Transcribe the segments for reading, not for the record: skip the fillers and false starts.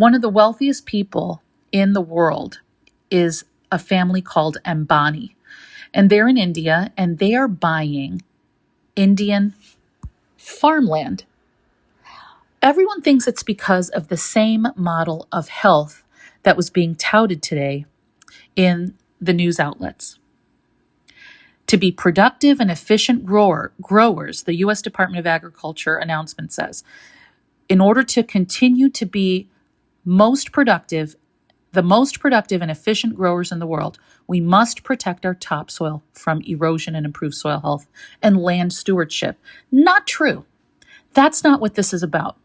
One of the wealthiest people in the world is a family called Ambani, and they're in India, and they are buying Indian farmland. Everyone thinks it's because of the same model of health that was being touted today in the news outlets. To be productive and efficient growers, the U.S. Department of Agriculture announcement says, in order to continue to be the most productive and efficient growers in the world, we must protect our topsoil from erosion and improve soil health and land stewardship. Not true. That's not what this is about.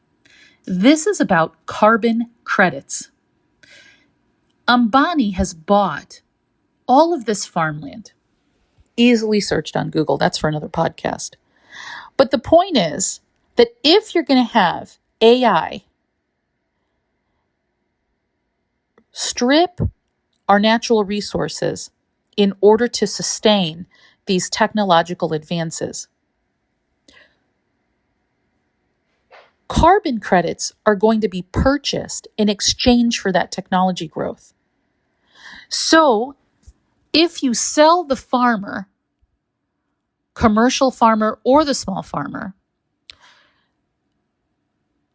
This is about carbon credits. Ambani has bought all of this farmland, easily searched on Google. That's for another podcast. But the point is that if you're going to have AI strip our natural resources in order to sustain these technological advances, carbon credits are going to be purchased in exchange for that technology growth. So if you sell the farmer, commercial farmer or the small farmer,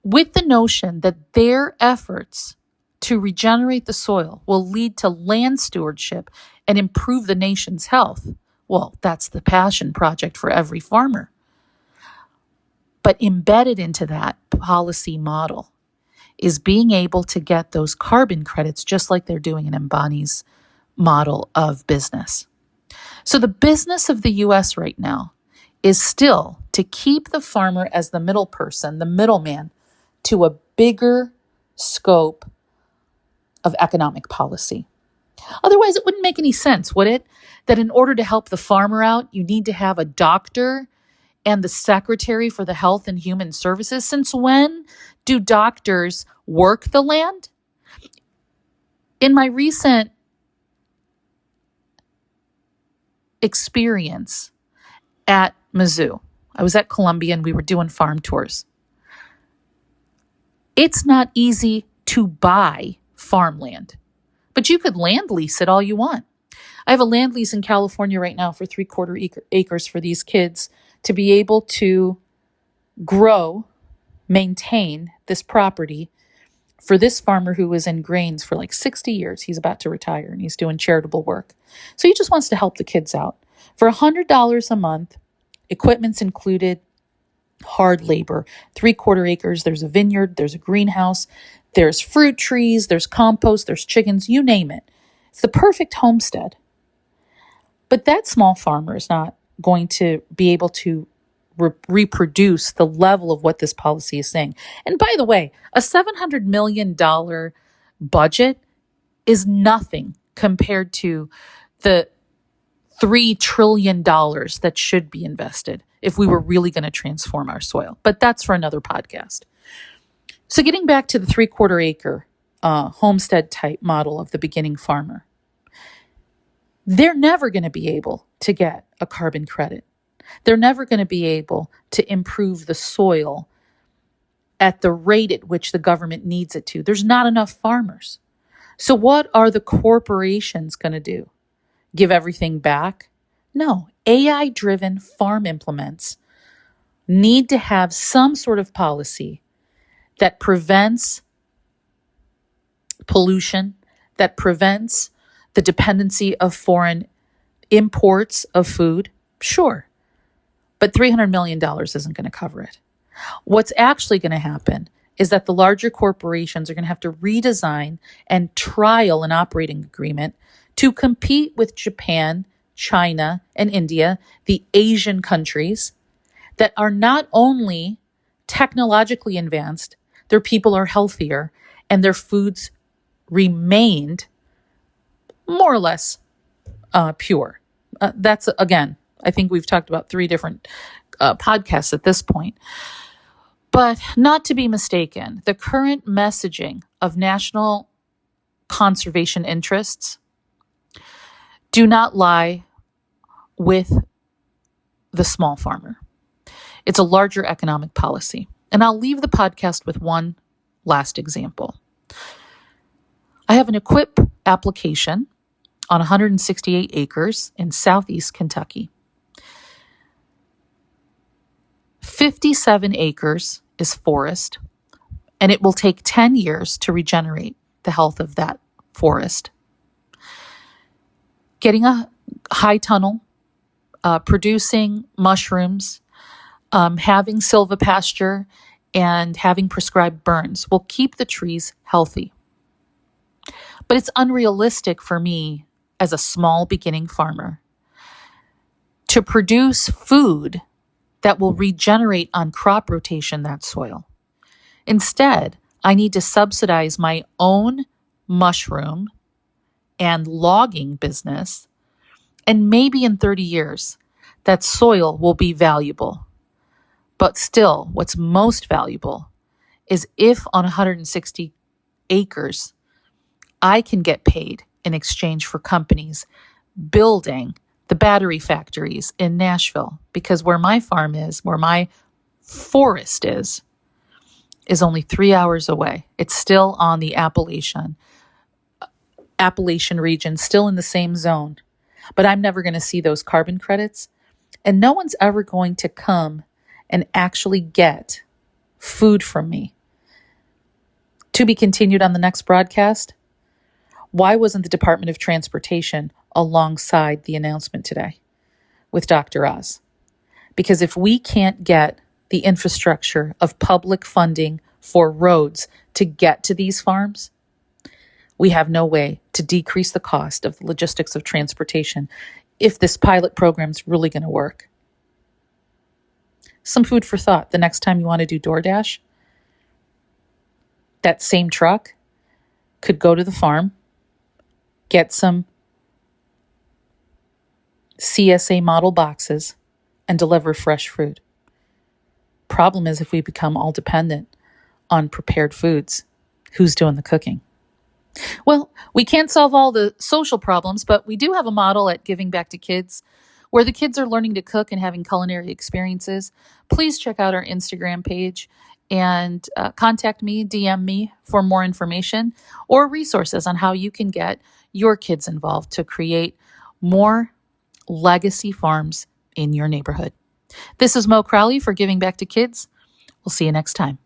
with the notion that their efforts to regenerate the soil will lead to land stewardship and improve the nation's health, well, that's the passion project for every farmer. But embedded into that policy model is being able to get those carbon credits just like they're doing in Ambani's model of business. So the business of the U.S. right now is still to keep the farmer as the middle person, the middleman, to a bigger scope of economic policy. Otherwise, it wouldn't make any sense, would it? That in order to help the farmer out, you need to have a doctor and the Secretary for the Health and Human Services. Since when do doctors work the land? In my recent experience at Mizzou, I was at Columbia and we were doing farm tours. It's not easy to buy farmland, but you could land lease it all you want. I have a land lease in California right now for 3/4 acres for these kids to be able to grow, maintain this property for this farmer who was in grains for like 60 years. He's about to retire and he's doing charitable work. So he just wants to help the kids out. For $100 a month, equipment's included, hard labor, 3/4 acres, there's a vineyard, there's a greenhouse, there's fruit trees, there's compost, there's chickens, you name it. It's the perfect homestead. But that small farmer is not going to be able to reproduce the level of what this policy is saying. And by the way, a $700 million budget is nothing compared to the $3 trillion that should be invested if we were really going to transform our soil. But that's for another podcast. So getting back to the 3/4 acre homestead type model of the beginning farmer, they're never going to be able to get a carbon credit. They're never going to be able to improve the soil at the rate at which the government needs it to. There's not enough farmers. So what are the corporations going to do? Give everything back? No. AI-driven farm implements need to have some sort of policy that prevents pollution, that prevents the dependency of foreign imports of food. Sure. But $300 million isn't going to cover it. What's actually going to happen is that the larger corporations are going to have to redesign and trial an operating agreement to compete with Japan, China, and India, the Asian countries that are not only technologically advanced, their people are healthier, and their foods remained more or less pure. That's, again, I think we've talked about 3 different podcasts at this point. But not to be mistaken, the current messaging of national conservation interests do not lie with the small farmer. It's a larger economic policy. And I'll leave the podcast with one last example. I have an EQUIP application on 168 acres in southeast Kentucky. 57 acres is forest, and it will take 10 years to regenerate the health of that forest. Getting a high tunnel, producing mushrooms, having silvopasture, and having prescribed burns will keep the trees healthy. But it's unrealistic for me as a small beginning farmer to produce food that will regenerate on crop rotation that soil. Instead, I need to subsidize my own mushroom and logging business, and maybe in 30 years, that soil will be valuable. But still, what's most valuable is if on 160 acres, I can get paid in exchange for companies building the battery factories in Nashville, because where my farm is, where my forest is only 3 hours away. It's still on the Appalachian region, still in the same zone. But I'm never going to see those carbon credits, and no one's ever going to come and actually get food from me. To be continued on the next broadcast. Why wasn't the Department of Transportation alongside the announcement today with Dr. Oz? Because if we can't get the infrastructure of public funding for roads to get to these farms, we have no way to decrease the cost of the logistics of transportation if this pilot program is really going to work. Some food for thought. The next time you want to do DoorDash, that same truck could go to the farm, get some CSA model boxes, and deliver fresh food. Problem is, if we become all dependent on prepared foods, who's doing the cooking? Well, we can't solve all the social problems, but we do have a model at Giving Back to Kids where the kids are learning to cook and having culinary experiences. Please check out our Instagram page and contact me, DM me for more information or resources on how you can get your kids involved to create more legacy farms in your neighborhood. This is Mo Crowley for Giving Back to Kids. We'll see you next time.